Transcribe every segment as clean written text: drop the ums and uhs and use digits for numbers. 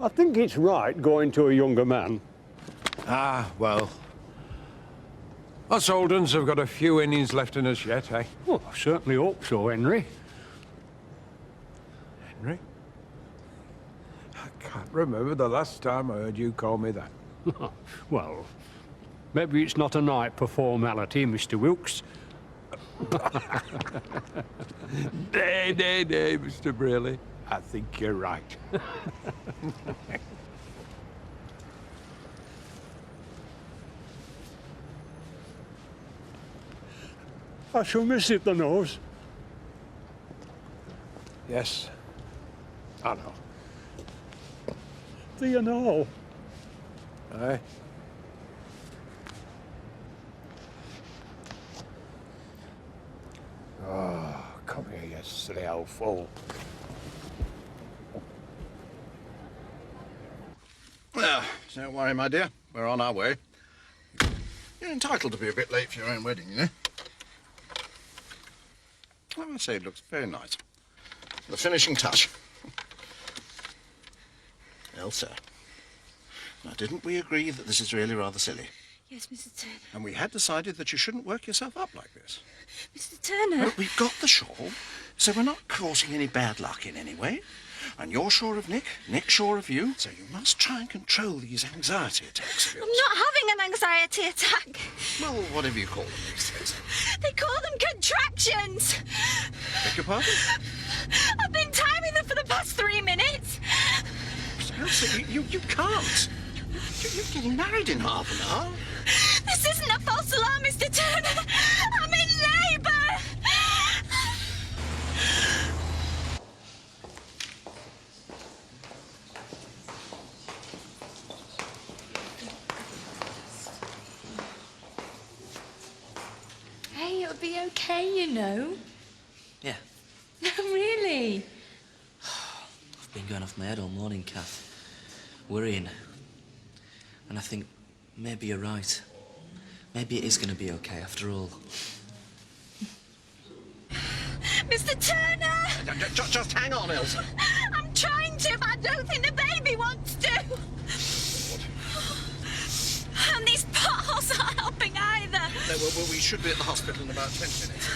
I think it's right going to a younger man. Ah, well. Us old uns have got a few innings left in us yet, eh? Well, I certainly hope so, Henry. Henry? I can't remember the last time I heard you call me that. Well, maybe it's not a night for formality, Mr. Wilkes. Nay, Mr. Braley. I think you're right. I shall miss it, the nose. Yes, I know. Do you know? Aye. Oh, come here, you silly old fool. Don't worry, my dear. We're on our way. You're entitled to be a bit late for your own wedding, you know. I must say, it looks very nice. The finishing touch. Elsa, now, didn't we agree that this is really rather silly? Yes, Mr. Turner. And we had decided that you shouldn't work yourself up like this. Mr. Turner? But we've got the shawl, so we're not causing any bad luck in any way. And you're sure of Nick, Nick's sure of you, so you must try and control these anxiety attacks of yours. I'm not having an anxiety attack. Well, whatever you call them these days. They call them contractions. Beg your pardon? I've been timing them for the past 3 minutes. Elsa, you can't. You're getting married in half an hour. This isn't a false alarm, Mr. Turner. I'm in labour. Hey, it'll be okay, you know. Yeah, Really? I've been going off my head all morning, Kath. Worrying. And I think maybe you're right. Maybe it is going to be okay after all. Mr. Turner! Just hang on, Elsa. I'm trying to, but I don't think the baby wants to. And these potholes aren't helping either. No, well, we should be at the hospital in about 20 minutes.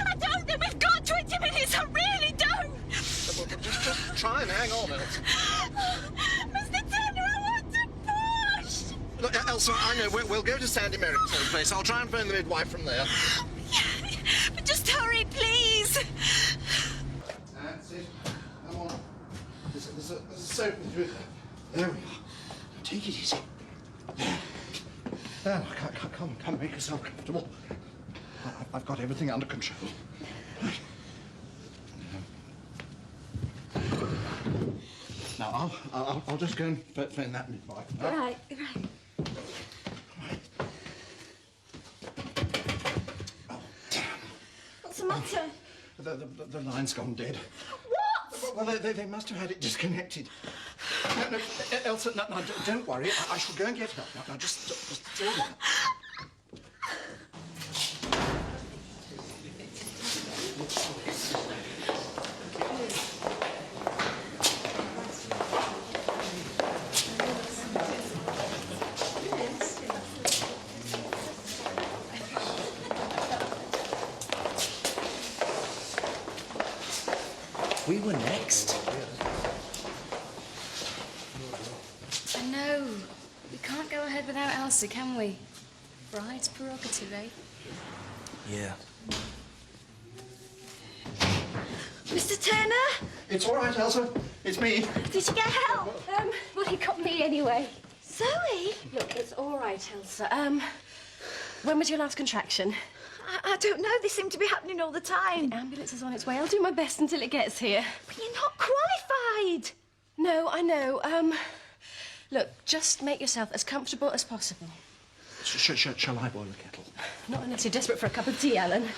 I don't think we've got 20 minutes. I really don't. Well, just try and hang on, Elsa. Mr. Turner, I want to push. Look, Elsa, I know. We'll go to Sandy Merrick's old place. I'll try and phone the midwife from there. Yeah, but just hurry, please. That's it. Come on. There's a soap. There we are. Take it easy. There, come, make yourself comfortable. I've got everything under control. Now, I'll just go and phone that midwife. Right. Oh, damn. What's the matter? The line's gone dead. What? Well, they must have had it disconnected. No, Elsa, no, don't worry. I shall go and get help. Now, just stay there. We were next. I know. We can't go ahead without Elsa, can we? Bride's prerogative, eh? Yeah. Mr. Turner? It's all right, Elsa. It's me. Did you get help? Well, he got me anyway. Zoe? Look, it's all right, Elsa. When was your last contraction? I don't know. They seem to be happening all the time. The ambulance is on its way. I'll do my best until it gets here. But you're not qualified. No, I know. Look, just make yourself as comfortable as possible. Shall I boil the kettle? Not unless you're desperate for a cup of tea, Alan.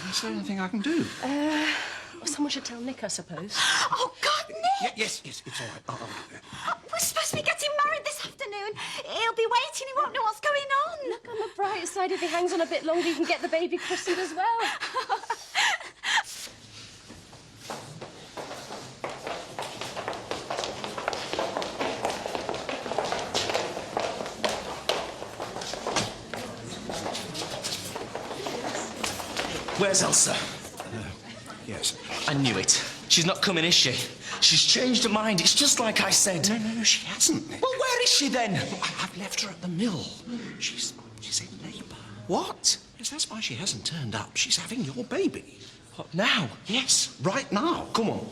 Is there anything I can do? Well, someone should tell Nick, I suppose. Oh, God, Nick! Yes, it's all right. I'll do that. We're supposed to be getting married this afternoon. He'll be waiting. He won't know what's going on. Look on the bright side, if he hangs on a bit longer, you can get the baby christened as well. Where's Elsa? Yes. I knew it. She's not coming, is she? She's changed her mind. It's just like I said. No, she hasn't, Nick. Well, where is she then? I've left her at the mill. She's in labour. What? Yes, that's why she hasn't turned up. She's having your baby. What, now? Yes, right now. Come on.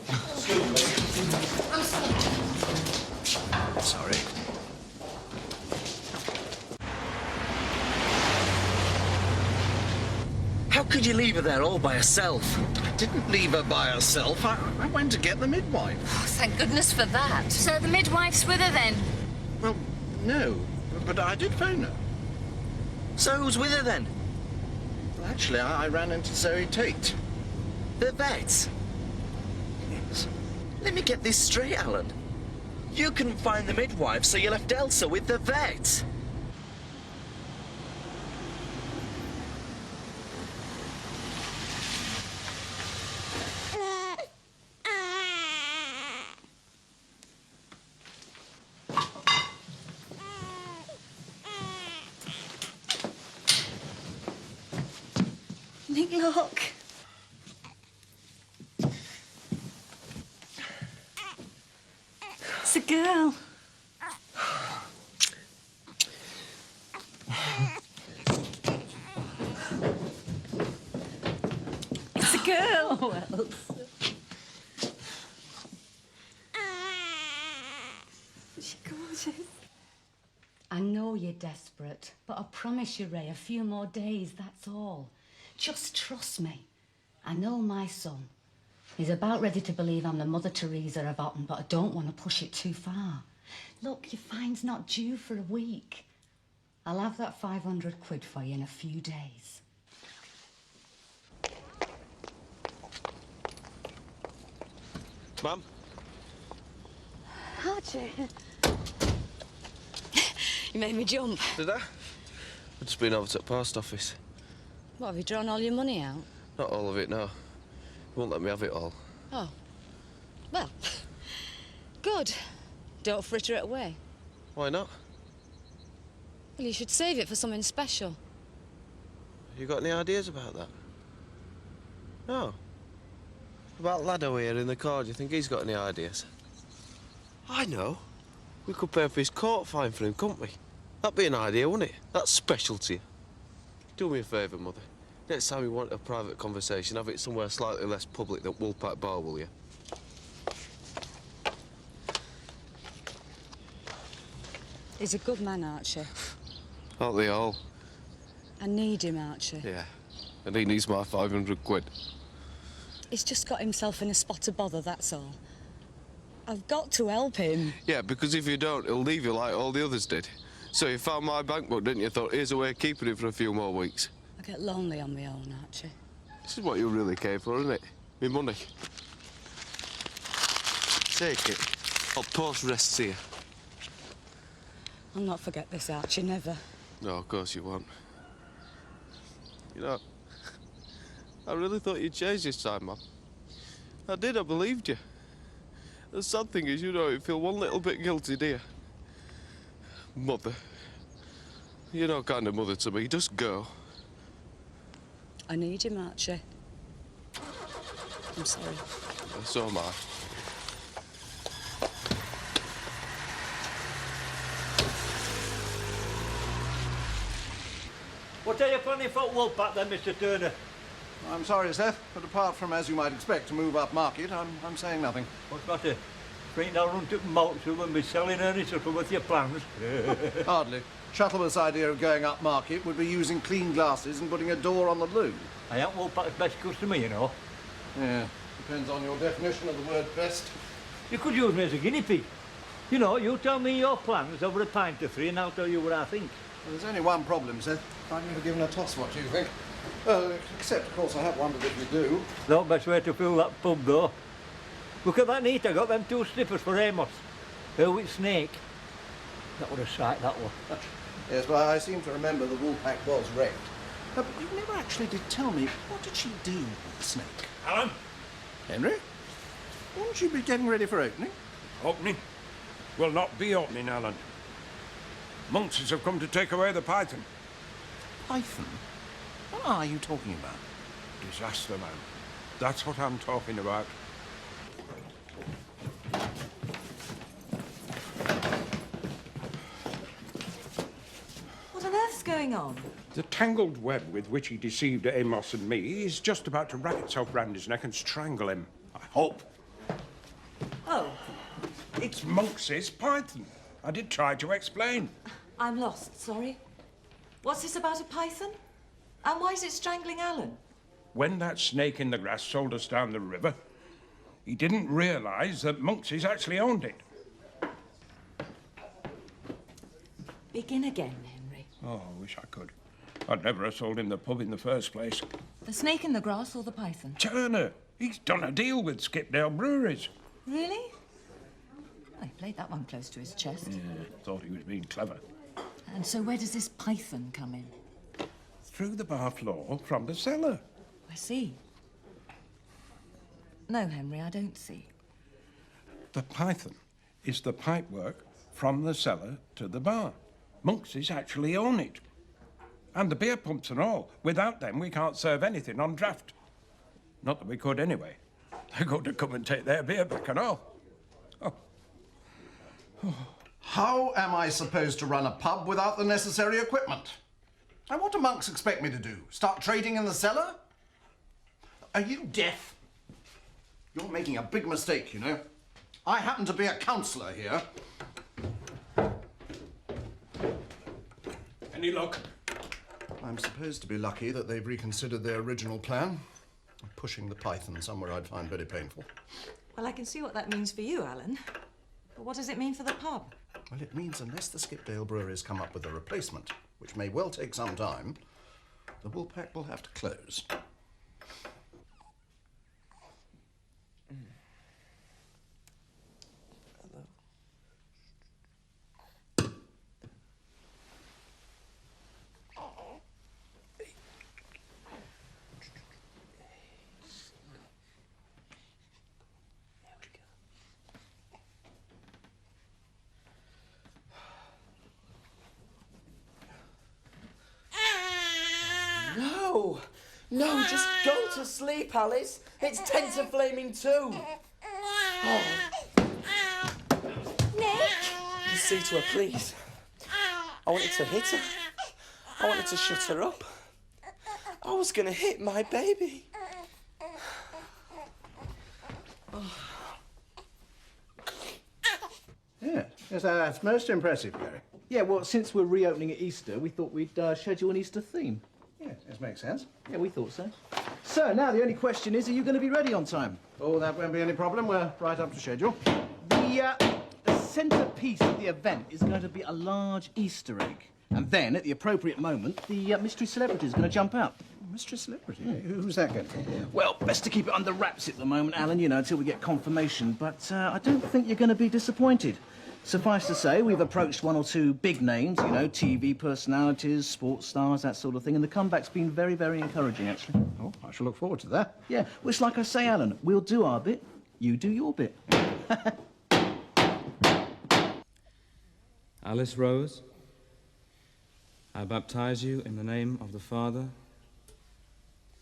Sorry. How could you leave her there all by herself? I didn't leave her by herself. I went to get the midwife. Oh, thank goodness for that. So the midwife's with her then? Well, no, but I did phone her. So who's with her then? Well, actually, I ran into Zoe Tate. The vet? Yes. Let me get this straight, Alan. You couldn't find the midwife, so you left Elsa with the vet. Nick, look. It's a girl. It's a girl. Who else? She's gorgeous. I know you're desperate, but I promise you, Ray, a few more days, that's all. Just trust me. I know my son. He's about ready to believe I'm the Mother Teresa of Otten, but I don't want to push it too far. Look, your fine's not due for a week. I'll have that 500 quid for you in a few days. Mum? Archie. You made me jump. Did I? I've just been over to the post office. What, have you drawn all your money out? Not all of it, no. He won't let me have it all. Oh. Well, good. Don't fritter it away. Why not? Well, you should save it for something special. You got any ideas about that? No. About Lado here in the car, do you think he's got any ideas? I know. We could pay for his court fine for him, couldn't we? That'd be an idea, wouldn't it? That's specialty. Do me a favour, Mother. Next time you want a private conversation, have it somewhere slightly less public than Woolpack Bar, will you? He's a good man, Archie. Aren't they all? I need him, Archie. Yeah. And he needs my 500 quid. He's just got himself in a spot of bother, that's all. I've got to help him. Yeah, because if you don't, he'll leave you like all the others did. So you found my bank book, didn't you? Thought, here's a way of keeping it for a few more weeks. I get lonely on my own, Archie. This is what you really came for, isn't it? Me money. Take it. I'll post rests here. I'll not forget this, Archie, never. No, of course you won't. You know, I really thought you'd change this time, Mum. I did, I believed you. The sad thing is, you don't feel one little bit guilty, do you? Mother. You're no kind of mother to me. Just go. I need him, Archie. I'm sorry. So am I. What are you planning for Woolpack then, Mr. Turner? I'm sorry, Seth, but apart from, as you might expect, to move up market, I'm saying nothing. What's matter? Think they'll run to Maltsu and be selling furniture with your plans? Hardly. Shuttleworth's idea of going up market would be using clean glasses and putting a door on the loo. I ain't Woolpack's best customer, you know. Yeah, depends on your definition of the word best. You could use me as a guinea pig. You know, you tell me your plans over a pint or three and I'll tell you what I think. Well, there's only one problem, Seth. I've never given a toss what you think. Except, of course, I have wondered if you do. No best way to fill that pub, though. Look at that neat, I got them 2 slippers for Amos. Her with Snake. That was a sight, that was. Yes, well, I seem to remember the Woolpack was wrecked. But you never actually did tell me, what did she do with the snake? Alan? Henry? Wouldn't she be getting ready for opening? Opening? Will not be opening, Alan. Monks have come to take away the python. Python? What are you talking about? Disaster, man. That's what I'm talking about. What on earth's going on? The tangled web with which he deceived Amos and me is just about to wrap itself round his neck and strangle him. I hope. Oh, It's Monks's python. I did try to explain. I'm lost, sorry. What's this about a python? And why is it strangling Alan? When that snake in the grass sold us down the river, he didn't realise that Monks's actually owned it. Begin again, Henry. Oh, I wish I could. I'd never have sold him the pub in the first place. The snake in the grass or the python? Turner, he's done a deal with Skipdale Breweries. Really? Oh, he played that one close to his chest. Yeah, thought he was being clever. And so where does this python come in? Through the bar floor from the cellar. I see. No, Henry, I don't see. The python is the pipework from the cellar to the bar. Monks's actually own it. And the beer pumps and all. Without them, we can't serve anything on draft. Not that we could anyway. They're going to come and take their beer back and all. Oh. How am I supposed to run a pub without the necessary equipment? And what do monks expect me to do? Start trading in the cellar? Are you deaf? You're making a big mistake, you know. I happen to be a councillor here. Any luck? I'm supposed to be lucky that they've reconsidered their original plan. Pushing the python somewhere I'd find very painful. Well, I can see what that means for you, Alan. But what does it mean for the pub? Well, it means unless the Skipdale Breweries come up with a replacement, which may well take some time, the Woolpack will have to close. No! No, just go to sleep, Alice. It's 10 to flaming 2. Oh. Nick? You see to her, please. I wanted to hit her. I wanted to shut her up. I was going to hit my baby. Yes, that's most impressive, Gary. Yeah, well, since we're reopening at Easter, we thought we'd schedule an Easter theme. Yes, this makes sense. Yeah, we thought so. So, now the only question is, are you going to be ready on time? Oh, that won't be any problem. We're right up to schedule. The centrepiece of the event is going to be a large Easter egg. And then, at the appropriate moment, the mystery celebrity is going to jump out. Mystery celebrity? Who's that going to be? Well, best to keep it under wraps at the moment, Alan, you know, until we get confirmation. But I don't think you're going to be disappointed. Suffice to say, we've approached one or two big names, you know, TV personalities, sports stars, that sort of thing, and the comeback's been very, very encouraging, actually. Oh, I shall look forward to that. Yeah, which, like I say, Alan, we'll do our bit, you do your bit. Alice Rose, I baptize you in the name of the Father,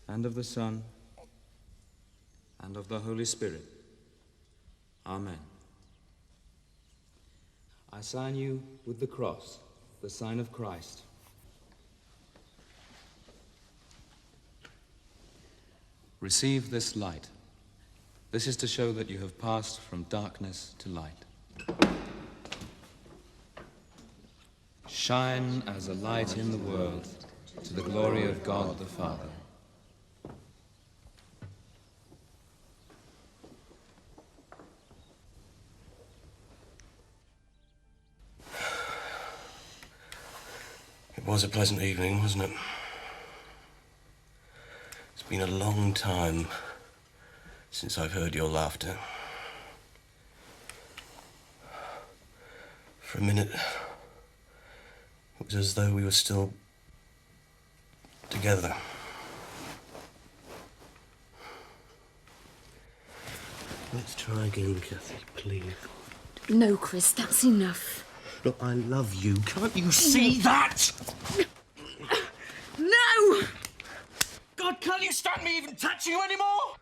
and of the Son, and of the Holy Spirit. Amen. I sign you with the cross, the sign of Christ. Receive this light. This is to show that you have passed from darkness to light. Shine as a light in the world, to the glory of God the Father. It was a pleasant evening, wasn't it? It's been a long time since I've heard your laughter. For a minute, it was as though we were still together. Let's try again, Kathy, please. No, Chris, that's enough. Look, I love you. Can't you see that? No! God, can't you stand me even touching you anymore?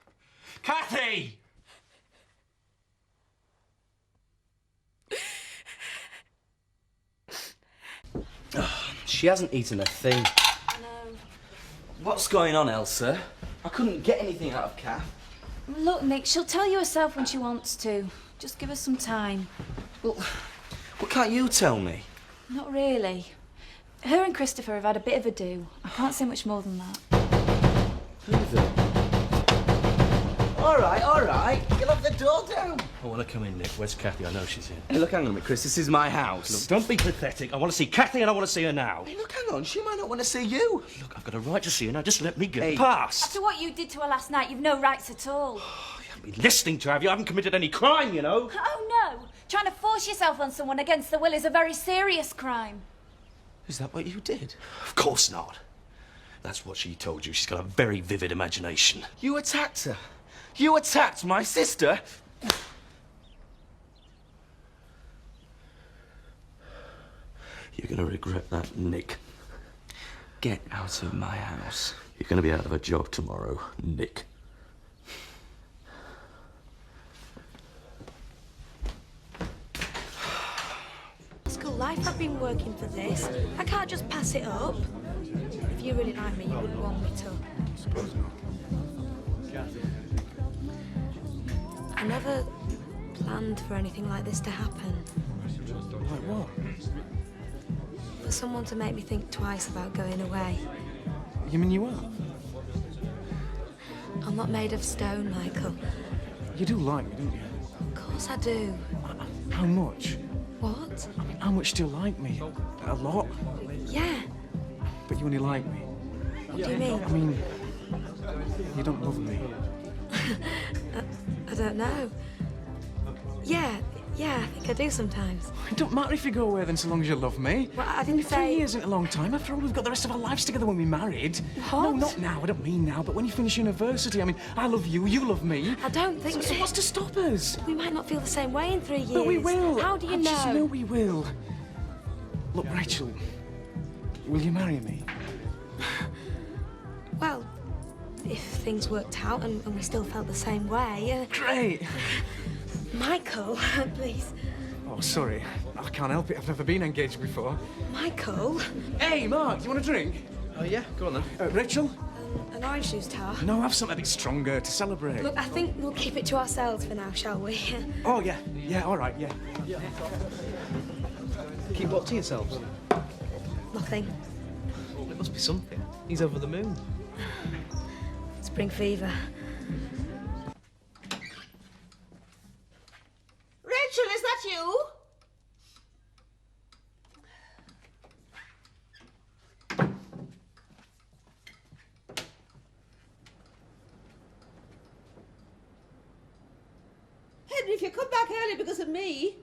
Kathy! She hasn't eaten a thing. No. What's going on, Elsa? I couldn't get anything out of Kath. Look, Nick, she'll tell you herself when she wants to. Just give her some time. Well, can't you tell me? Not really. Her and Christopher have had a bit of a do. I can't say much more than that. All right. You'll have the door down. I want to come in, Nick. Where's Kathy? I know she's in. Hey, look, hang on a minute, Chris. This is my house. Look, don't be pathetic. I want to see Kathy and I want to see her now. Hey, look, hang on. She might not want to see you. Look, I've got a right to see her now. Just let me get Hey. past. After what you did to her last night, you've no rights at all. You haven't been listening to her, have you? I haven't committed any crime, you know. Oh, no. Trying to force yourself on someone against their will is a very serious crime. Is that what you did? Of course not. That's what she told you. She's got a very vivid imagination. You attacked her. You attacked my sister. You're going to regret that, Nick. Get out of my house. You're going to be out of a job tomorrow, Nick. School life, I've been working for this. I can't just pass it up. If you really like me, you wouldn't want me to. I suppose not. I never planned for anything like this to happen. Like what? For someone to make me think twice about going away. You mean you are? I'm not made of stone, Michael. You do like me, don't you? Of course I do. How much? What? I mean, how much do you like me? A lot? Yeah. But you only like me. What do you mean? I mean, you don't love me. I don't know. Yeah, I think I do sometimes. It don't matter if you go away then, so long as you love me. Well, I didn't 3 say... years isn't a long time. After all, we've got the rest of our lives together when we're married. What? No, not now. I don't mean now, but when you finish university. I mean, I love you, you love me. I don't think... So what's to stop us? We might not feel the same way in 3 years. But we will. How do you I know? just know we will. Look, Rachel, will you marry me? Well, if things worked out and we still felt the same way... Great. Michael, please. Oh, sorry. I can't help it. I've never been engaged before. Michael? Hey, Mark, do you want a drink? Oh, yeah, go on then. Rachel? An orange juice tar? No, have something a bit stronger to celebrate. Look, I think we'll keep it to ourselves for now, shall we? Oh, yeah. Yeah, all right, yeah. Keep what to yourselves? Nothing. Well, it must be something. He's over the moon. Spring fever. Rachel, is that you? Henry, if you come back early because of me...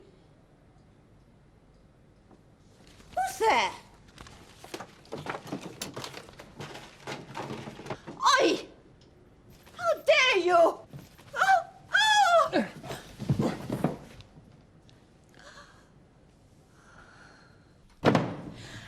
Who's there? Oi! How dare you! Oh!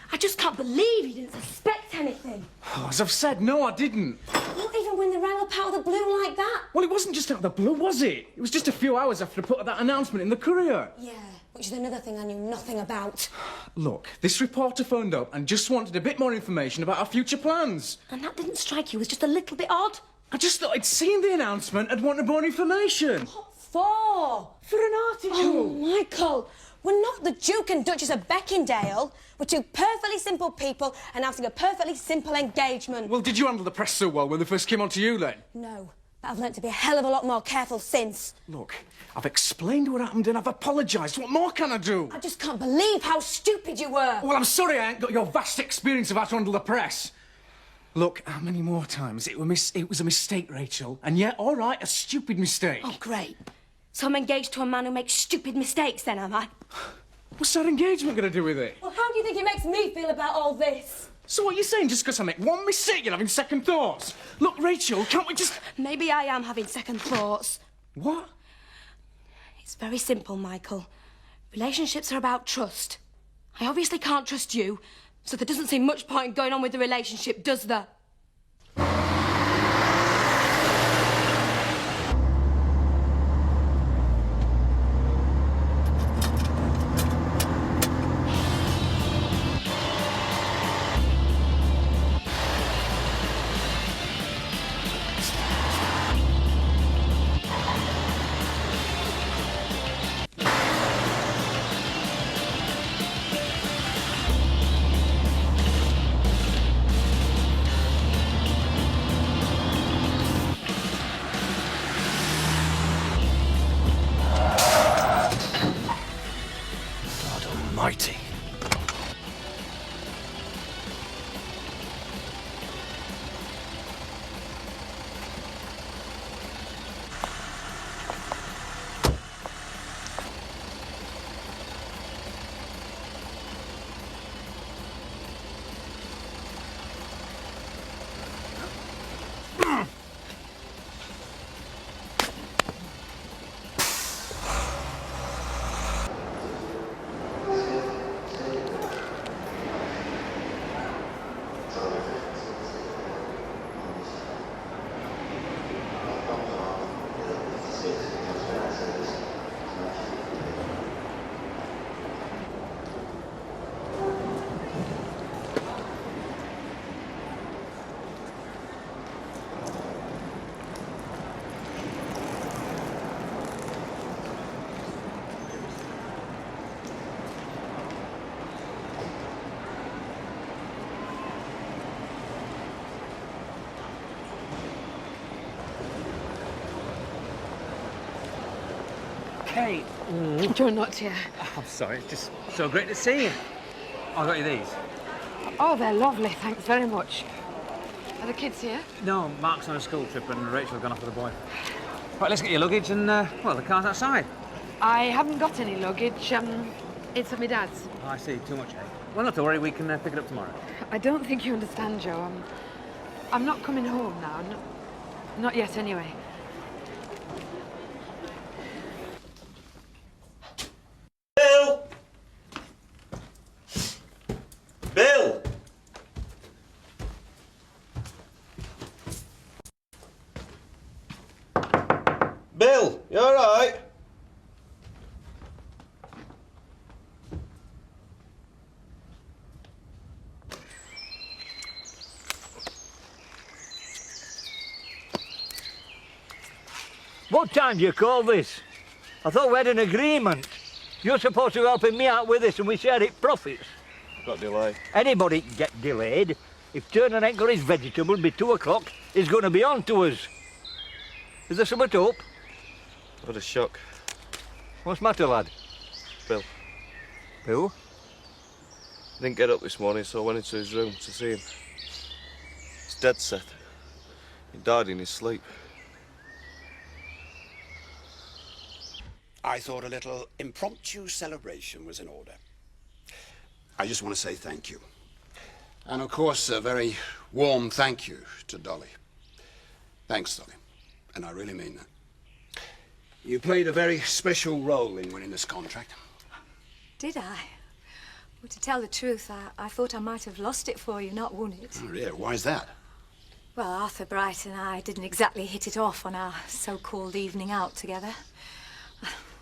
I just can't believe you didn't suspect anything. Oh, as I've said, no, I didn't. Not even when they rang up out of the blue like that. Well, it wasn't just out of the blue, was it? It was just a few hours after I put that announcement in the Courier. Yeah, which is another thing I knew nothing about. Look, this reporter phoned up and just wanted a bit more information about our future plans. And that didn't strike you as just a little bit odd? I just thought I'd seen the announcement and wanted more information. What for? For an article. Oh, Michael, we're not the Duke and Duchess of Beckindale. We're two perfectly simple people announcing a perfectly simple engagement. Well, did you handle the press so well when they first came on to you, then? No, but I've learnt to be a hell of a lot more careful since. Look, I've explained what happened and I've apologised. What more can I do? I just can't believe how stupid you were. Well, I'm sorry I ain't got your vast experience of how to handle the press. Look, how many more times? It was a mistake, Rachel. And yeah, all right, a stupid mistake. Oh, great. So I'm engaged to a man who makes stupid mistakes then, am I? What's that engagement going to do with it? Well, how do you think it makes me feel about all this? So what are you saying? Just because I make one mistake, you're having second thoughts? Look, Rachel, can't we just... Maybe I am having second thoughts. What? It's very simple, Michael. Relationships are about trust. I obviously can't trust you, so there doesn't seem much point in going on with the relationship, does there? almighty. Kate. You're not here. Oh, I'm sorry, it's just so great to see you. I got you these. Oh, they're lovely, thanks very much. Are the kids here? No, Mark's on a school trip and Rachel's gone off with a boy. Right, let's get your luggage and, well, the car's outside. I haven't got any luggage. It's at my dad's. Oh, I see, too much, eh? Well, not to worry, we can pick it up tomorrow. I don't think you understand, Joe. I'm not coming home now. Not yet, anyway. Bill! Bill! Bill, you all right? What time do you call this? I thought we had an agreement. You're supposed to be helping me out with this and we share it profits. Got delay. Anybody can get delayed. If Turner ain't got his vegetable by 2 o'clock, he's going to be on to us. Is there something up? What a shock. What's the matter, lad? Bill. Who? Didn't get up this morning, so I went into his room to see him. He's dead, Seth. He died in his sleep. I thought a little impromptu celebration was in order. I just want to say thank you. And of course, a very warm thank you to Dolly. Thanks, Dolly. And I really mean that. You played a very special role in winning this contract. Did I? Well, to tell the truth, I thought I might have lost it for you, not won it. Oh, yeah, why's that? Well, Arthur Bright and I didn't exactly hit it off on our so-called evening out together.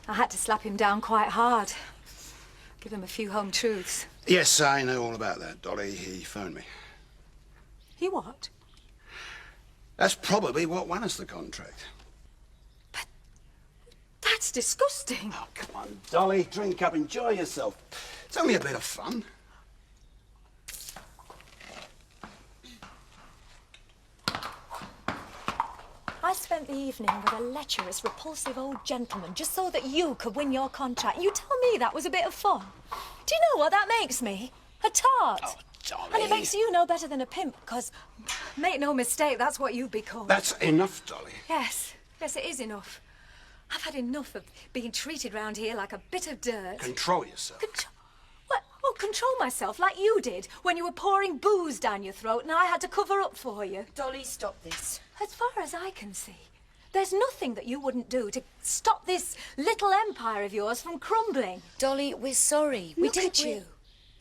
I had to slap him down quite hard. Give him a few home truths. Yes, I know all about that, Dolly. He phoned me. He what? That's probably what won us the contract. That's disgusting. Oh, come on, Dolly. Drink up, enjoy yourself. It's only a bit of fun. I spent the evening with a lecherous, repulsive old gentleman just so that you could win your contract. You tell me that was a bit of fun. Do you know what that makes me? A tart. Oh, Dolly. And it makes you no better than a pimp, because, make no mistake, that's what you'd be called. That's enough, Dolly. Yes, yes, it is enough. I've had enough of being treated round here like a bit of dirt. Control yourself. What? Oh, control myself like you did when you were pouring booze down your throat and I had to cover up for you. Dolly, stop this. As far as I can see, there's nothing that you wouldn't do to stop this little empire of yours from crumbling. Dolly, we're sorry. Look at you.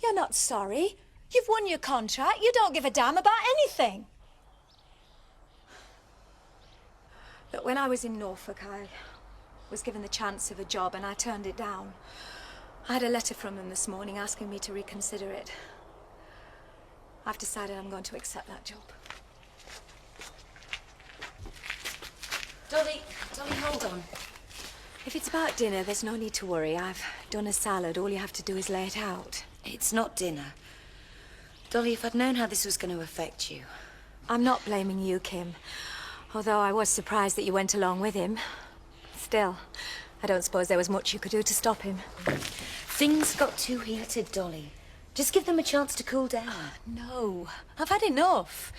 You're not sorry. You've won your contract. You don't give a damn about anything. Look, when I was in Norfolk, I was given the chance of a job and I turned it down. I had a letter from them this morning asking me to reconsider it. I've decided I'm going to accept that job. Dolly, hold on. If it's about dinner, there's no need to worry. I've done a salad. All you have to do is lay it out. It's not dinner. Dolly, if I'd known how this was going to affect you... I'm not blaming you, Kim. Although I was surprised that you went along with him. Still, I don't suppose there was much you could do to stop him. Things got too heated, Dolly. Just give them a chance to cool down. No, I've had enough.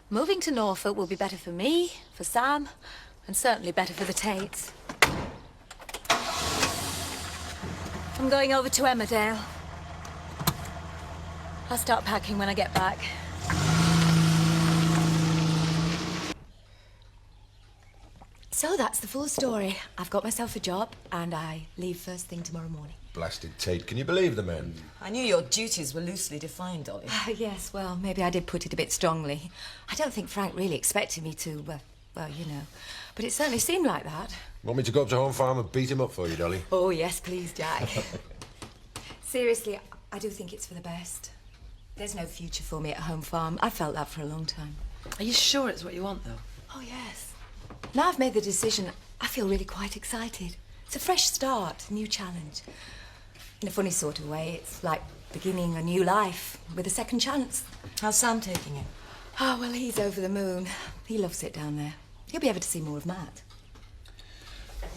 Moving to Norfolk will be better for me, for Sam, and certainly better for the Tates. I'm going over to Emmerdale. I'll start packing when I get back. So that's the full story. I've got myself a job and I leave first thing tomorrow morning. Blasted Tate. Can you believe the men? I knew your duties were loosely defined, Dolly. Yes, well, maybe I did put it a bit strongly. I don't think Frank really expected me to, well, you know. But it certainly seemed like that. Want me to go up to Home Farm and beat him up for you, Dolly? Oh, yes, please, Jack. Seriously, I do think it's for the best. There's no future for me at Home Farm. I've felt that for a long time. Are you sure it's what you want, though? Oh, yes. Now I've made the decision, I feel really quite excited. It's a fresh start, a new challenge. In a funny sort of way, it's like beginning a new life with a second chance. How's Sam taking it? Oh, well, he's over the moon. He loves it down there. He'll be able to see more of Matt.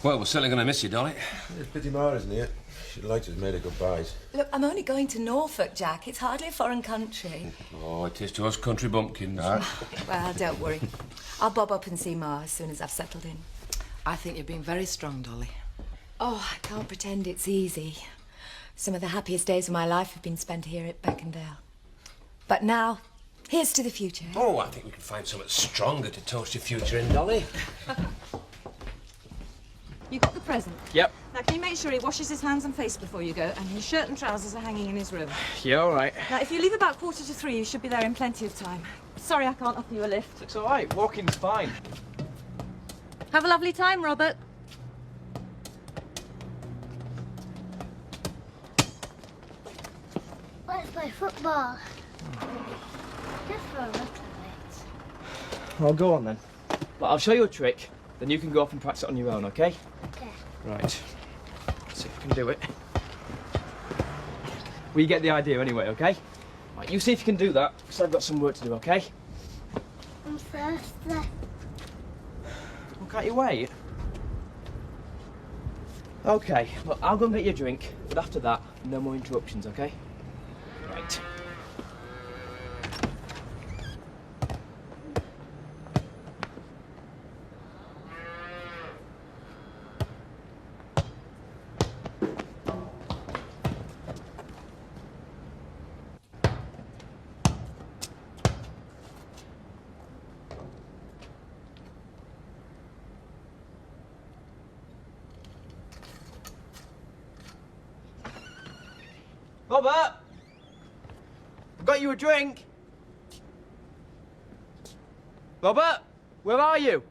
Well, we're certainly going to miss you, Dolly. It's pity Ma isn't here. She'd like to have made her goodbyes. Look, I'm only going to Norfolk, Jack. It's hardly a foreign country. Oh, it is to us country bumpkins. Well, don't worry. I'll bob up and see Ma as soon as I've settled in. I think you're being very strong, Dolly. Oh, I can't pretend it's easy. Some of the happiest days of my life have been spent here at Beckendale. But now, here's to the future. Oh, I think we can find something stronger to toast your future in, Dolly. You got the present? Yep. Now, can you make sure he washes his hands and face before you go, and his shirt and trousers are hanging in his room? Yeah, all right. Now, if you leave about 2:45, you should be there in plenty of time. Sorry I can't offer you a lift. It's all right. Walking's fine. Have a lovely time, Robert. Let's play football. Just for a little bit. Well, go on then. But I'll show you a trick, then you can go off and practice it on your own, okay? Okay. Right. Let's see if I can do it. Well, you get the idea anyway, okay? Right, you see if you can do that, because I've got some work to do, okay? I'm thirsty. Well, can't you wait? Okay, look, I'll go and get you a drink, but after that, no more interruptions, okay? Right. Robert! I've got you a drink. Robert, where are you?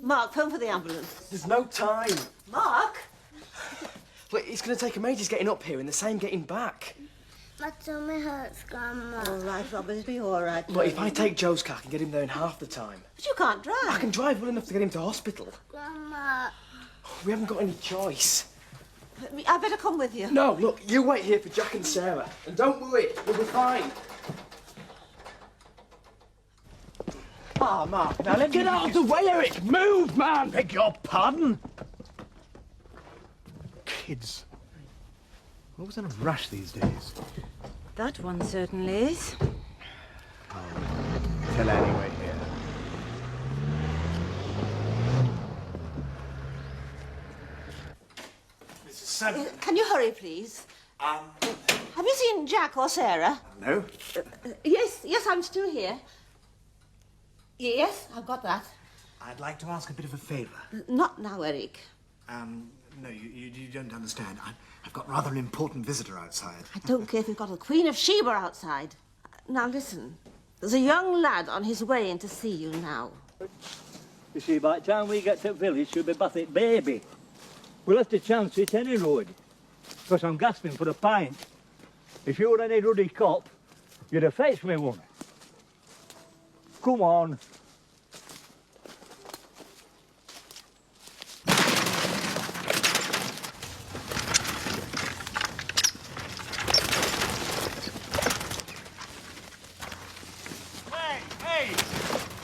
Mark, phone for the ambulance. There's no time. Mark? Look, it's going to take him ages getting up here and the same getting back. My tummy hurts, Grandma. All right, Robert, it'll be all right. Look, if I take Joe's car, I can get him there in half the time. But you can't drive. I can drive well enough to get him to hospital. Grandma. We haven't got any choice. I better come with you. No, look, you wait here for Jack and Sarah. And don't worry, we'll be fine. Ah, Mark, now let me... Get out of the way, Eric! Move, man! Beg your pardon? Kids. Always in a rush these days. That one certainly is. Tell anyway here. Can you hurry, please? Have you seen Jack or Sarah? No. Yes, I'm still here. Yes, I've got that. I'd like to ask a bit of a favour. Not now, Eric. No, you don't understand. I've got rather an important visitor outside. I don't care if you've got a Queen of Sheba outside. Now, listen. There's a young lad on his way in to see you now. You see, by the time we get to the village, she'll be bath it baby. We'll have to chance it any road. Because I'm gasping for a pint. If you were any ruddy cop, you'd have fetched me one. Come on.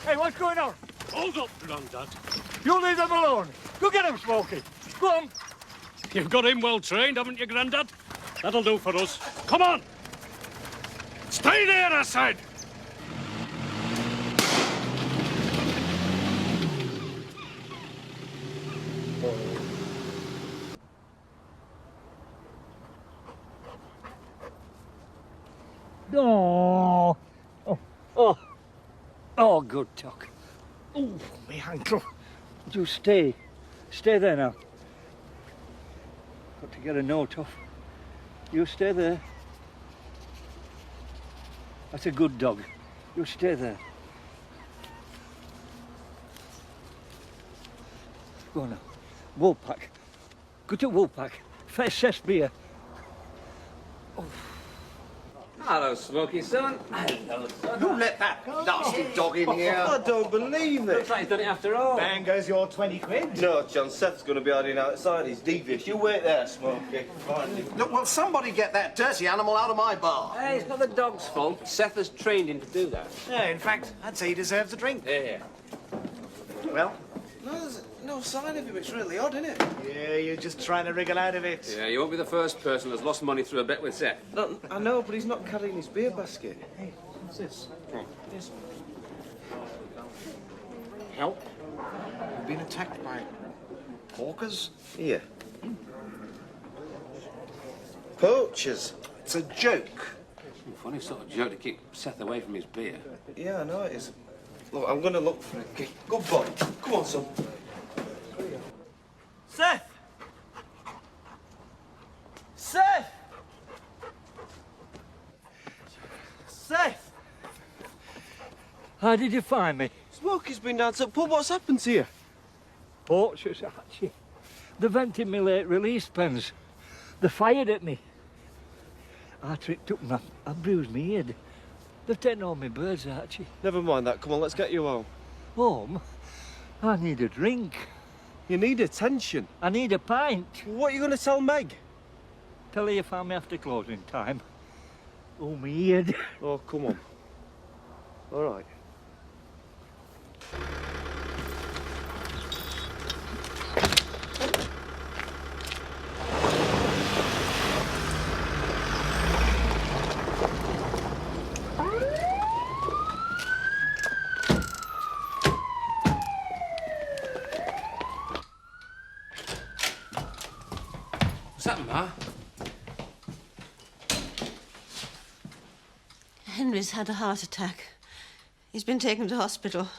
Hey, what's going on? Hold up, Grandad. You leave them alone. Go get them, Smokey. Go on. You've got him well trained, haven't you, Grandad? That'll do for us. Come on! Stay there, I said! Oh, good talk. Oh, my ankle. Just stay. Stay there now. Got to get a note off. You stay there. That's a good dog. You stay there. Go on now. Woolpack. Go to Woolpack. Fetch Cessbeer. Oh. Hello, Smoky, son. Hello, son. Who let that nasty dog in here? I don't believe it. Looks like he's done it after all. Bang goes your 20 quid. No, John, Seth's going to be hiding outside. He's devious. You wait there, Smokey. Look, will somebody get that dirty animal out of my bar? Hey, it's not the dog's fault. Seth has trained him to do that. Yeah, in fact, I'd say he deserves a drink. Yeah. Well? No, there's no sign of him. It's really odd, isn't it? Yeah, you're just trying to wriggle out of it. Yeah, you won't be the first person that's lost money through a bet with Seth. No, I know, but he's not carrying his beer basket. Hey, what's this? This. Help? You've been attacked by hawkers? Yeah. Poachers. It's a joke. Funny sort of joke to keep Seth away from his beer. Yeah, I know it is. Look, I'm going to look for a kick. Good boy. Come on, son. Seth! Seth! Seth! How did you find me? Smokey's been down to the pub. What's happened to you? Poachers, Archie. They've emptied me late release pens. They fired at me. I tripped up and I bruised my head. They've taken all my birds, Archie. Never mind that. Come on, let's get you home. Home? I need a drink. You need attention. I need a pint. What are you going to tell Meg? Tell her you found me after closing time. Oh, my head. Oh, come on. All right. What's happened, Ma? Henry's had a heart attack. He's been taken to hospital.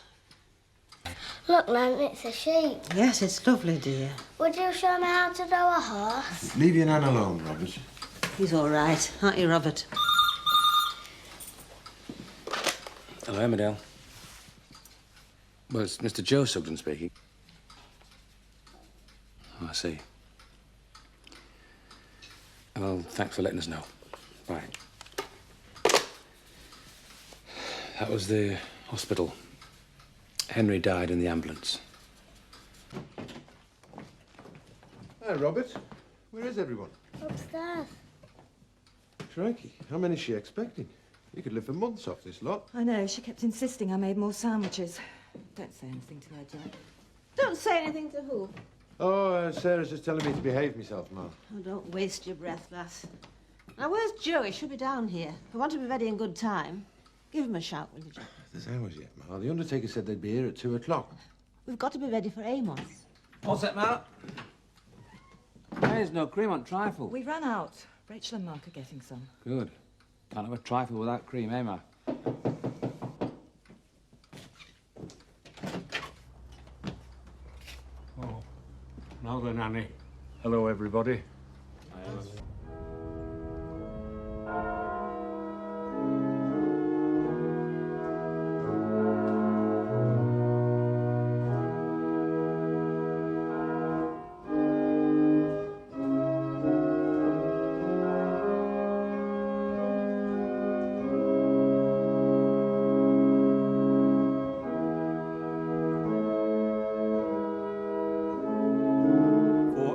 Look, Nan, it's a sheep. Yes, it's lovely, dear. Would you show me how to do a horse? Leave your nan alone, Robert. He's all right, aren't you, Robert? Hello, Emmerdale. Well, it's Mr. Joe Sugden speaking. Oh, I see. Well, thanks for letting us know. Right. That was the hospital. Henry died in the ambulance. Hi, Robert. Where is everyone? Upstairs. Crikey, how many is she expecting? You could live for months off this lot. I know, she kept insisting I made more sandwiches. Don't say anything to her, Jack. Don't say anything to who? Oh, Sarah's just telling me to behave myself, Ma. Oh, don't waste your breath, lass. Now, where's Joe? He should be down here. If we want to be ready in good time, give him a shout, will you, Joe? There's hours yet, Ma. The undertaker said they'd be here at 2 o'clock. We've got to be ready for Amos. What's that, Ma? There's no cream on trifle. We ran out. Rachel and Mark are getting some. Good. Can't have a trifle without cream, eh, Ma? Oh, now then, Annie. Hello, everybody.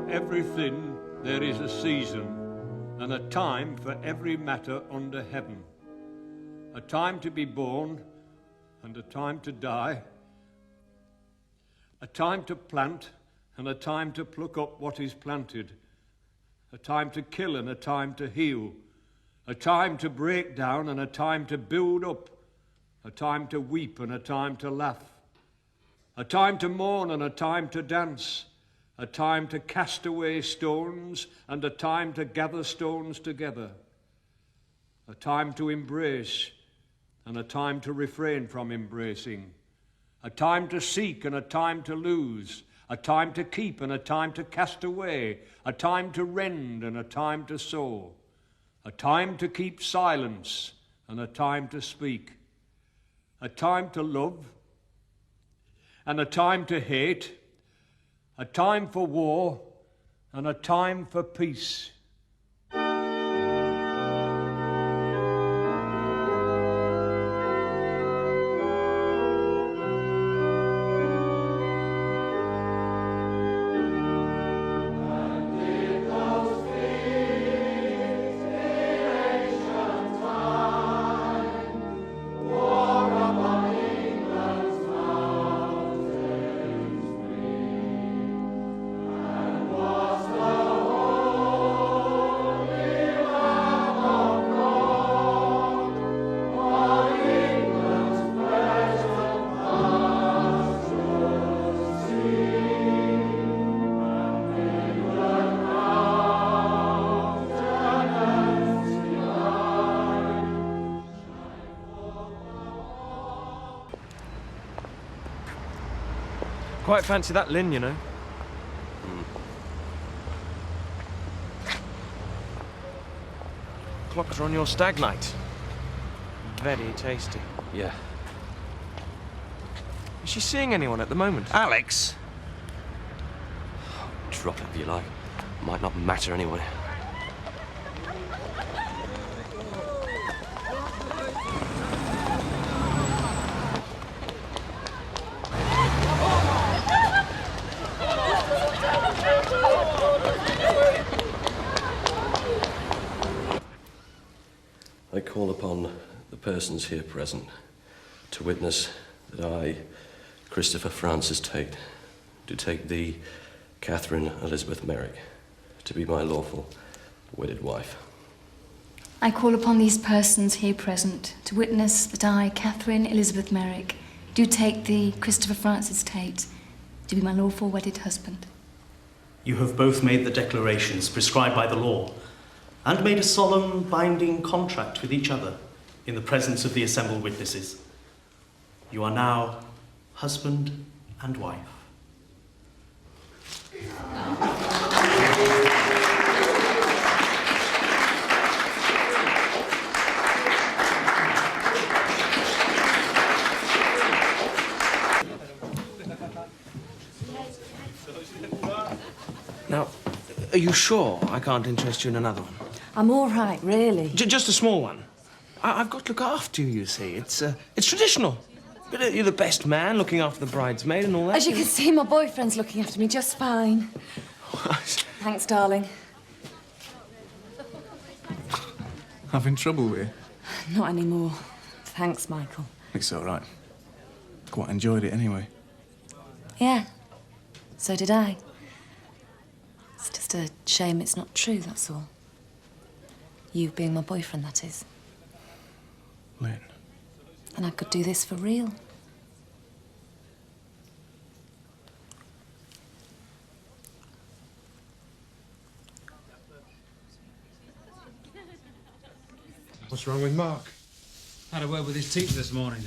Everything there is a season, and a time for every matter under heaven. A time to be born, and a time to die. A time to plant, and a time to pluck up what is planted. a time to kill and a time to heal, a time to break down and a time to build up, a time to weep and a time to laugh, a time to mourn and a time to dance, a time to cast away stones and a time to gather stones together, a time to embrace and a time to refrain from embracing, a time to seek and a time to lose, a time to keep and a time to cast away, a time to rend and a time to sow, a time to keep silence and a time to speak, a time to love and a time to hate, a time for war and a time for peace. Quite fancy that Lynn, you know. Clocks are on your stag night. Very tasty. Yeah. Is she seeing anyone at the moment? Alex? Drop it if you like. Might not matter anyway. I call upon the persons here present to witness that I, Christopher Francis Tate, do take thee, Catherine Elizabeth Merrick, to be my lawful wedded wife. I call upon these persons here present to witness that I, Catherine Elizabeth Merrick, do take thee, Christopher Francis Tate, to be my lawful wedded husband. You have both made the declarations prescribed by the law and made a solemn, binding contract with each other in the presence of the assembled witnesses. You are now husband and wife. Now, are you sure I can't interest you in another one? I'm all right, really. Just a small one. I've got to look after you, you see. It's traditional. You're the best man, looking after the bridesmaid and all that. As you can see, my boyfriend's looking after me just fine. Thanks, darling. Having trouble with you? Not anymore. Thanks, Michael. It's all right. Quite enjoyed it anyway. Yeah, so did I. It's just a shame it's not true, that's all. You being my boyfriend, that is. Lynn. And I could do this for real. What's wrong with Mark? Had a word with his teacher this morning.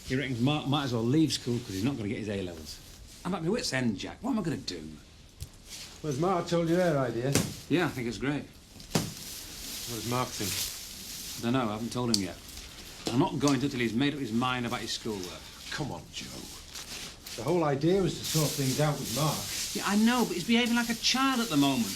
He reckons Mark might as well leave school because he's not going to get his A-levels. I'm at my wit's end, Jack. What am I going to do? Well, has Mark told you their idea? Yeah, I think it's great. What does Mark think? I don't know, I haven't told him yet. I'm not going to till he's made up his mind about his schoolwork. Come on, Joe. The whole idea was to sort things out with Mark. Yeah, I know, but he's behaving like a child at the moment.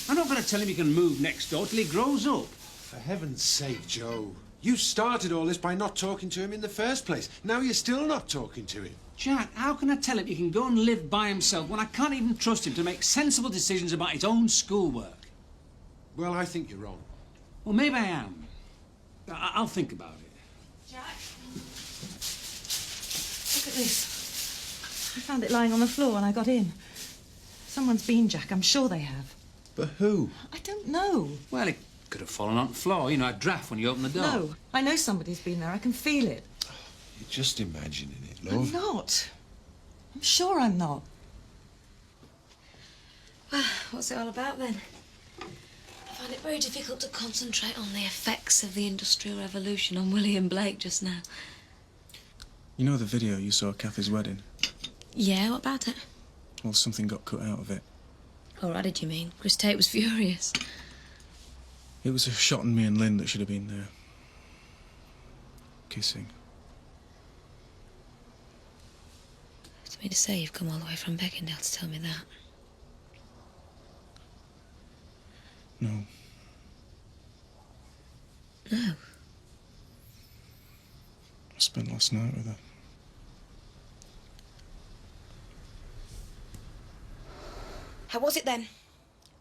I'm not going to tell him he can move next door till he grows up. For heaven's sake, Joe. You started all this by not talking to him in the first place. Now you're still not talking to him. Jack, how can I tell him he can go and live by himself when I can't even trust him to make sensible decisions about his own schoolwork? Well, I think you're wrong. Well, maybe I am. I'll think about it. Jack, look at this. I found it lying on the floor when I got in. Someone's been, Jack. I'm sure they have. But who? I don't know. Well, it could have fallen on the floor. You know, a draft when you open the door. No, I know somebody's been there. I can feel it. You're just imagining it, love. I'm not. I'm sure I'm not. Well, what's it all about then? I find it very difficult to concentrate on the effects of the Industrial Revolution on William Blake just now. You know the video you saw at Kathy's wedding? Yeah, what about it? Well, something got cut out of it. Oh, what did you mean? Chris Tate was furious. It was a shot on me and Lynn that should have been there. Kissing. To me to say you've come all the way from Beckendale to tell me that. No. No. I spent last night with her. How was it then?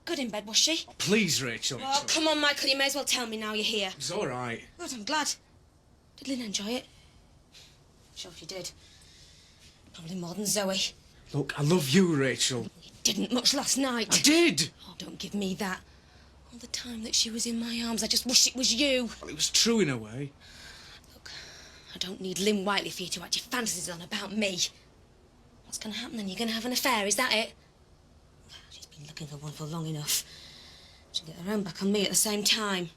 Good in bed, was she? Please, Rachel. Oh, come on, Michael, you may as well tell me now you're here. It's all right. Good, I'm glad. Did Lynn enjoy it? Sure she did. Probably more than Zoe. Look, I love you, Rachel. You didn't much last night. I did! Oh, don't give me that. All the time that she was in my arms, I just wish it was you. Well, it was true in a way. Look, I don't need Lynn Whiteley for you to act your fantasies on about me. What's going to happen then? You're going to have an affair, is that it? She's been looking for one for long enough. She'll get her own back on me at the same time.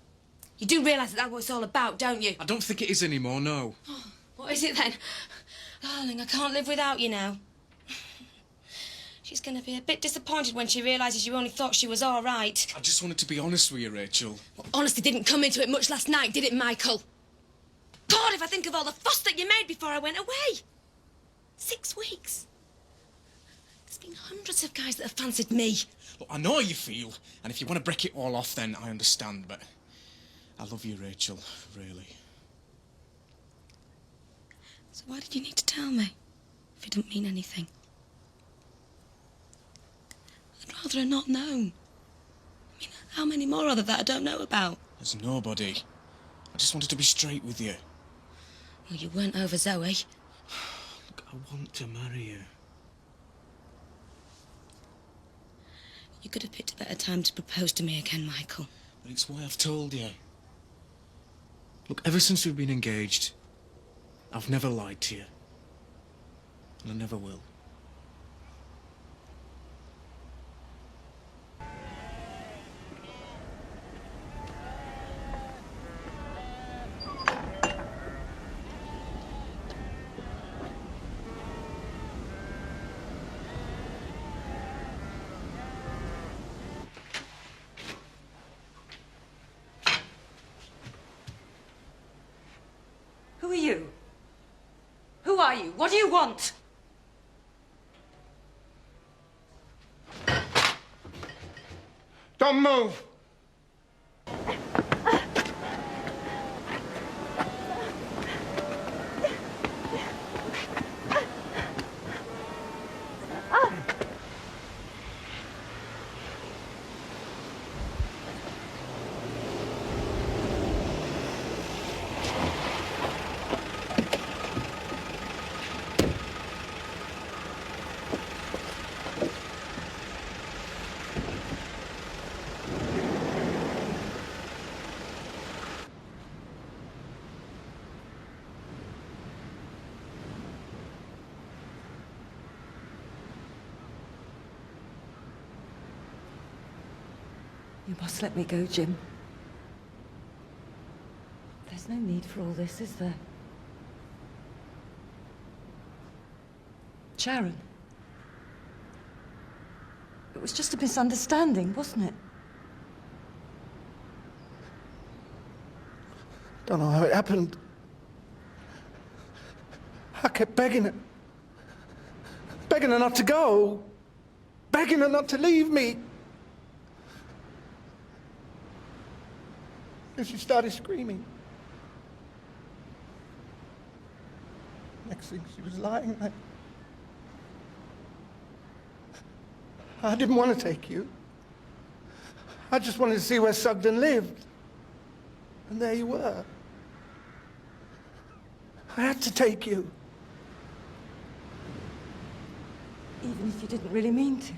You do realise that that's what it's all about, don't you? I don't think it is anymore, no. Oh, what is it then? Darling, I can't live without you now. She's going to be a bit disappointed when she realises you only thought she was all right. I just wanted to be honest with you, Rachel. Well, honesty didn't come into it much last night, did it, Michael? God, if I think of all the fuss that you made before I went away. 6 weeks. There's been hundreds of guys that have fancied me. Look, I know how you feel, and if you want to break it all off, then I understand, but I love you, Rachel, really. So why did you need to tell me, if it didn't mean anything? I'd rather have not known. I mean, how many more are there that I don't know about? There's nobody. I just wanted to be straight with you. Well, you weren't over Zoe. Look, I want to marry you. You could have picked a better time to propose to me again, Michael. But it's why I've told you. Look, ever since we've been engaged, I've never lied to you. And I never will. Who are you? Who are you? What do you want? Don't move! You must let me go, Jim. There's no need for all this, is there? Sharon. It was just a misunderstanding, wasn't it? Don't know how it happened. I kept begging her. Begging her not to go. Begging her not to leave me. And she started screaming. Next thing, she was lying there. I didn't want to take you. I just wanted to see where Sugden lived. And there you were. I had to take you. Even if you didn't really mean to.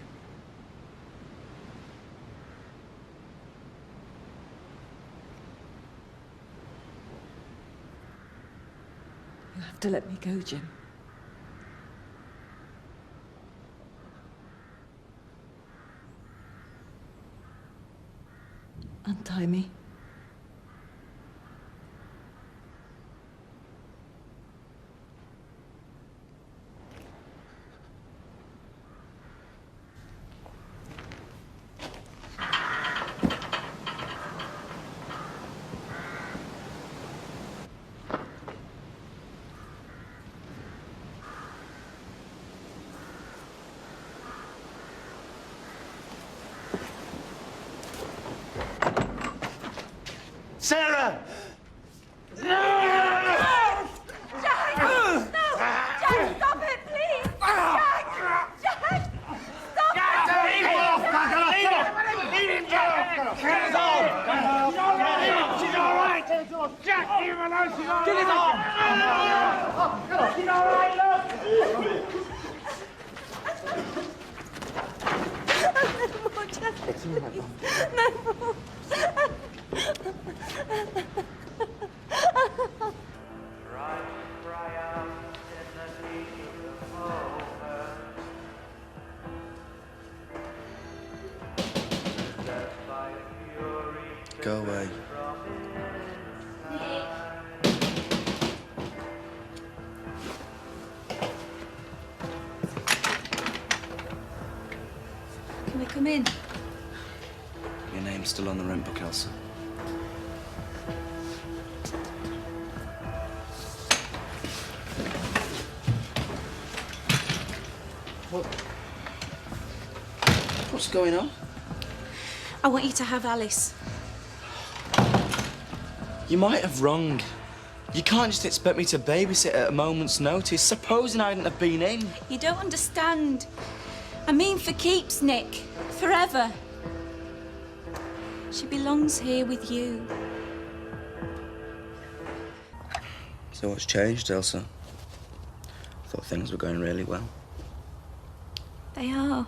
have to let me go, Jim. Untie me. Sarah! Jack! No! Jack, stop it, please! Jack! Jack! Stop it! Leave him off, Bugger! Leave him! Leave him, Jack! Get his arm! She's all right! Jack, leave him alone! She's all right! Get his arm! She's all right, look! No more, Jack, please. No more. Go away. Can we come in? Your name's still on the rent book, Elsa. What's going on? I want you to have Alice. You might have wrong. You can't just expect me to babysit at a moment's notice. Supposing I hadn't have been in. You don't understand. I mean for keeps, Nick. Forever. She belongs here with you. So what's changed, Elsa? I thought things were going really well. They are.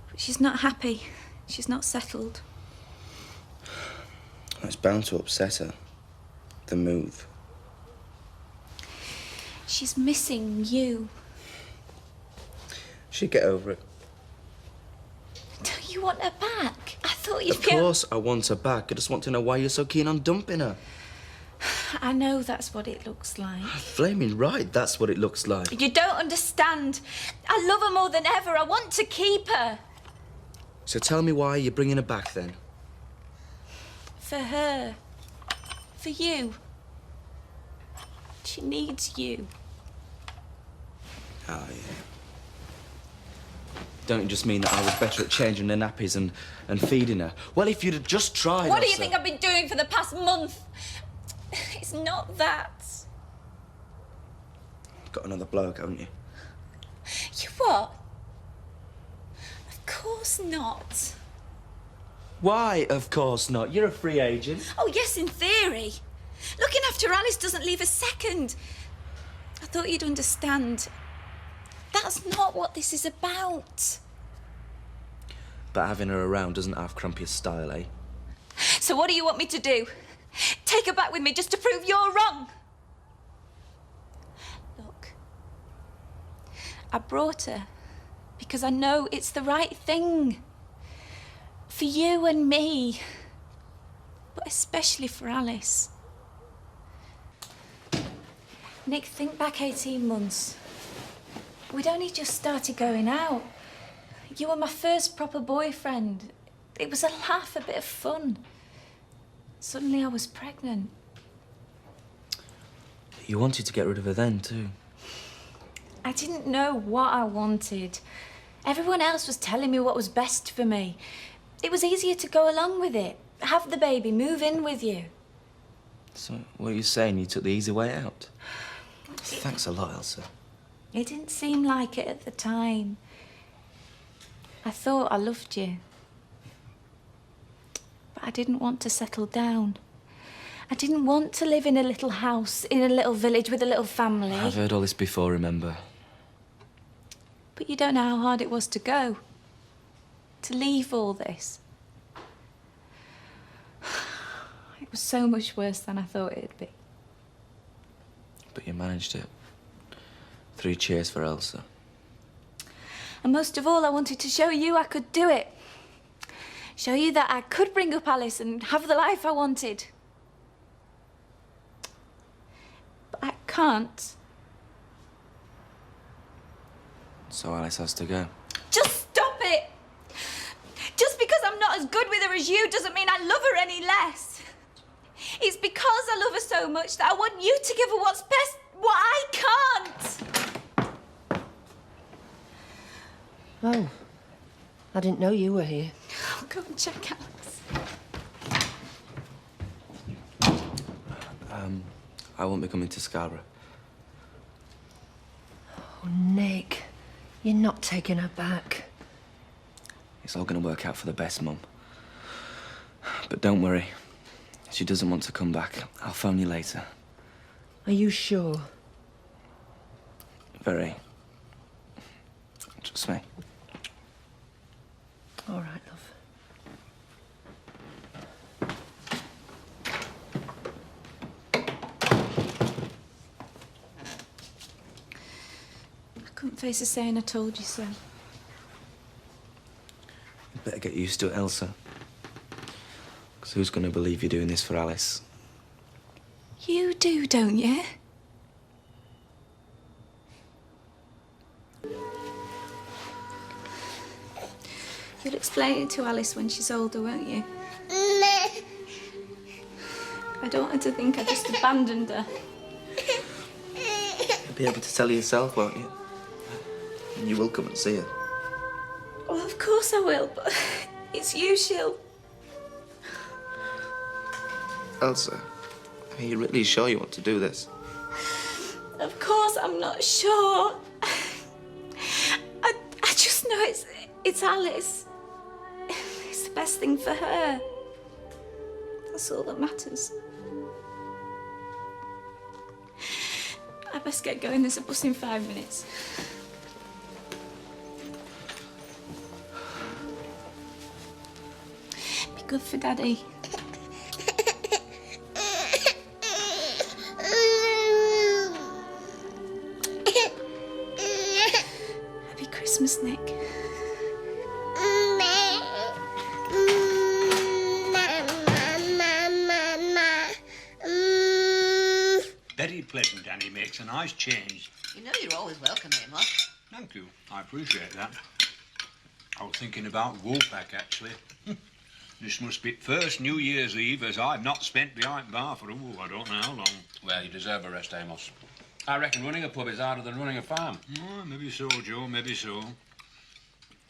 But she's not happy. She's not settled. It's bound to upset her. The move. She's missing you. She'd get over it. Don't you want her back? I thought you'd Of course I want her back. I just want to know why you're so keen on dumping her. I know that's what it looks like. Flaming right, that's what it looks like. You don't understand. I love her more than ever. I want to keep her. So tell me why you're bringing her back then. For her. For you. She needs you. Oh, yeah. Don't you just mean that I was better at changing her nappies and feeding her? Well, if you'd have just tried, What do you Elsa. think I've been doing for the past month? It's not that. Got another bloke, haven't you? You what? Of course not. Why, of course not? You're a free agent. Oh, yes, in theory. Looking after Alice doesn't leave a second. I thought you'd understand. That's not what this is about. But having her around doesn't have Crumpy's style, eh? So what do you want me to do? Take her back with me just to prove you're wrong? Look, I brought her because I know it's the right thing. For you and me. But especially for Alice. Nick, think back 18 months. We'd only just started going out. You were my first proper boyfriend. It was a laugh, a bit of fun. Suddenly I was pregnant. You wanted to get rid of her then, too. I didn't know what I wanted. Everyone else was telling me what was best for me. It was easier to go along with it. Have the baby, move in with you. So, what are you saying? You took the easy way out? Thanks a lot, Elsa. It didn't seem like it at the time. I thought I loved you. But I didn't want to settle down. I didn't want to live in a little house, in a little village with a little family. I've heard all this before, remember? But you don't know how hard it was to go. To leave all this. It was so much worse than I thought it'd be. But you managed it. 3 cheers for Elsa. And most of all, I wanted to show you I could do it. Show you that I could bring up Alice and have the life I wanted. But I can't. So Alice has to go. Just stop it! Just because I'm not as good with her as you doesn't mean I love her any less. It's because I love her so much that I want you to give her what's best, what I can't. Oh, I didn't know you were here. Oh, go and check Alex. I won't be coming to Scarborough. Oh, Nick, you're not taking her back. It's all going to work out for the best, Mum. But don't worry. She doesn't want to come back. I'll phone you later. Are you sure? Very. Trust me. All right, love. I couldn't face her saying I told you so. You better get used to it, Elsa. Because who's going to believe you're doing this for Alice? You do, don't you? You'll explain it to Alice when she's older, won't you? I don't want her to think I just abandoned her. You'll be able to tell her yourself, won't you? And you will come and see her. Well, of course I will, but it's you she'll... Elsa, are you really sure you want to do this? Of course I'm not sure. I just know it's Alice. It's the best thing for her. That's all that matters. I best get going. There's a bus in 5 minutes. Be good for Daddy. Happy Christmas, Nick. Very pleasant, and he makes a nice change. You know you're always welcome, Amos. Thank you. I appreciate that. I was thinking about Woolpack, actually. This must be first New Year's Eve as I've not spent behind bar for, I don't know how long. Well, you deserve a rest, Amos. I reckon running a pub is harder than running a farm. Oh, maybe so, Joe, maybe so.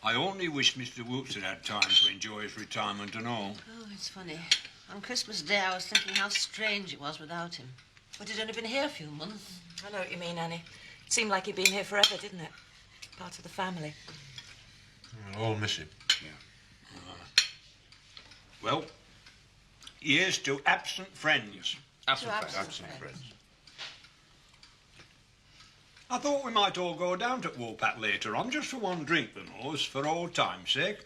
I only wish Mr. Whoops had had time to enjoy his retirement and all. Oh, it's funny. On Christmas Day, I was thinking how strange it was without him. But he'd only been here a few months. I know what you mean, Annie. It seemed like he'd been here forever, didn't it? Part of the family. We'll all miss him. Well, here's to absent friends. Absent friends. I thought we might all go down to Woolpack later on, just for one drink, the most, for old time's sake.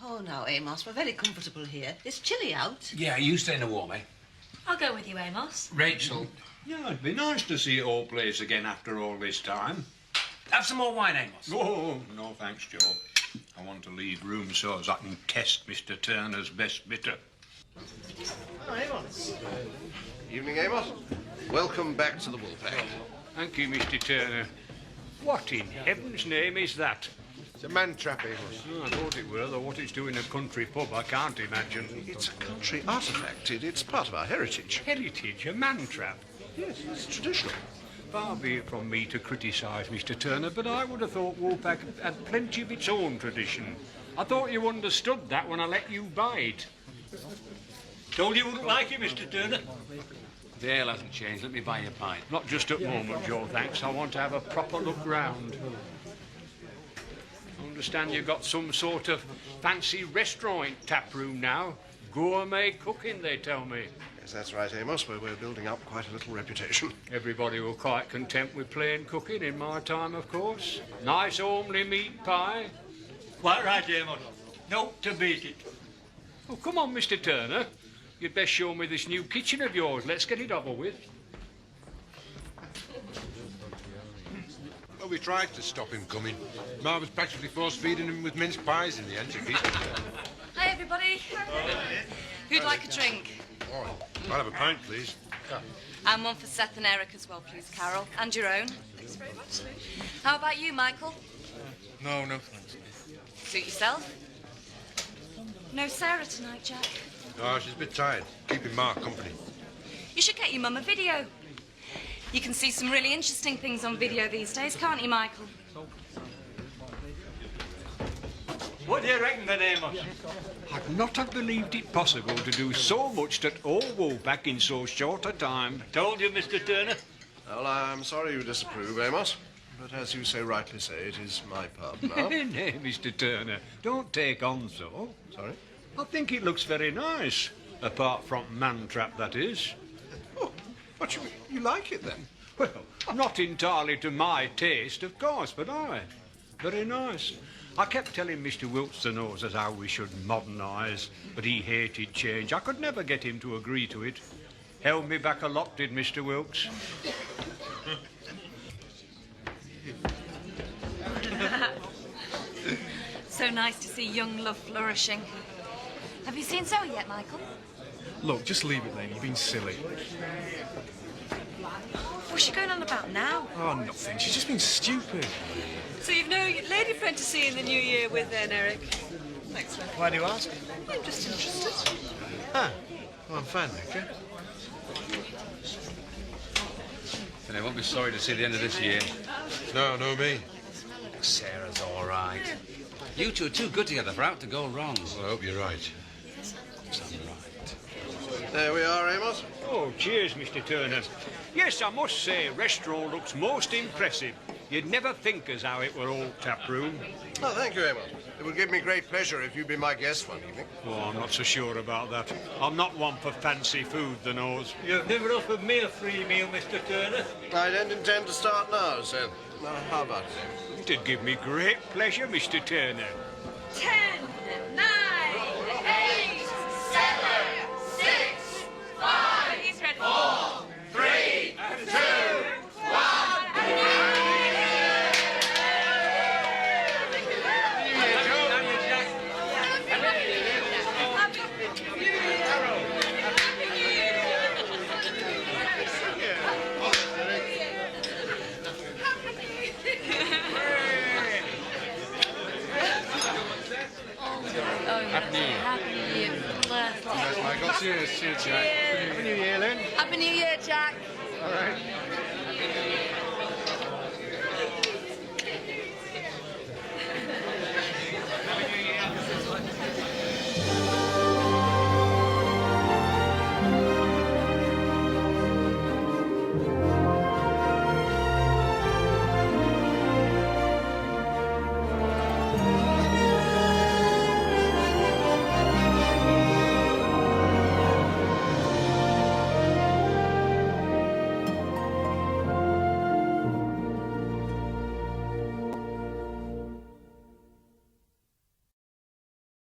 Oh, now, Amos, we're very comfortable here. It's chilly out. Yeah, you stay in the warm, eh? I'll go with you, Amos. Rachel. Yeah, it'd be nice to see the old place again after all this time. Have some more wine, Amos. Oh, no thanks, Joe. I want to leave room so as I can test Mr. Turner's best bitter. Oh, Amos. Evening, Amos. Welcome back to the Woolpack. Thank you, Mr. Turner. What in heaven's name is that? It's a man trap, Amos. Oh, I thought it were, though what it's doing in a country pub, I can't imagine. It's a country artefact. It's part of our heritage. Heritage? A man trap? Yes, it's traditional. Far be it from me to criticise Mr. Turner, but I would have thought Woolpack had plenty of its own tradition. I thought you understood that when I let you buy it. Told you wouldn't like it, Mr. Turner. The ale hasn't changed. Let me buy you a pint. Not just at the moment, Joe, thanks. I want to have a proper look round. I understand you've got some sort of fancy restaurant tap room now. Gourmet cooking, they tell me. Yes, that's right, Amos. We're building up quite a little reputation. Everybody were quite content with plain cooking in my time, of course. Nice homely meat pie. Quite right, Amos. Note to beat it. Oh, come on, Mr. Turner. You'd best show me this new kitchen of yours. Let's get it over with. Well, we tried to stop him coming. Ma was practically force-feeding him with mince pies in the end to keep him. Hi, everybody. Who'd like a drink? Oh, I'll have a pint, please. And one for Seth and Eric as well, please, Carol. And your own. Thanks very much. How about you, Michael? No, no thanks. Suit yourself. No Sarah tonight, Jack. Oh, she's a bit tired. Keeping Ma company. You should get your mum a video. You can see some really interesting things on video these days, can't you, Michael? What do you reckon then, Amos? I'd not have believed it possible to do so much to all Wolfpack in so short a time. Told you, Mr. Turner. Well, I'm sorry you disapprove, Amos. But as you so rightly say, it is my pub now. Nay, Mr. Turner, don't take on so. Sorry? I think it looks very nice. Apart from man-trap, that is. Oh, but you like it, then? Well, not entirely to my taste, of course, but aye. Very nice. I kept telling Mr. Wilkes the Nose as how we should modernise, but he hated change. I could never get him to agree to it. Held me back a lot, did Mr. Wilkes. So nice to see young love flourishing. Have you seen Zoe yet, Michael? Look, just leave it, lady. You've been silly. What's she going on about now? Oh, nothing. She's just been stupid. So you've no lady friend to see in the new year with then, Eric? Thanks, love. Why do you ask? I'm just interested. Ah, well, I'm fine, thank you. And I won't be sorry to see the end of this year. No, no me. Sarah's all right. You two are too good together for out to go wrong. Well, I hope you're right. There we are, Amos. Oh, cheers, Mr. Turner. Yes, I must say, restaurant looks most impressive. You'd never think as how it were old taproom. Oh, thank you, Amos. It would give me great pleasure if you'd be my guest one evening. Oh, I'm not so sure about that. I'm not one for fancy food, the Nose. You've never offered me a free meal, Mr. Turner. I don't intend to start now, Seth. Now, how about it? It'd give me great pleasure, Mr. Turner. 10, 9, 8, 7, 6, 5, 4, 3, 2, 1. Happy New Year. Happy New Year. Yes, Michael. Cheers, cheers, Jack. Happy New Year, Lynn. Happy New Year, Jack. All right.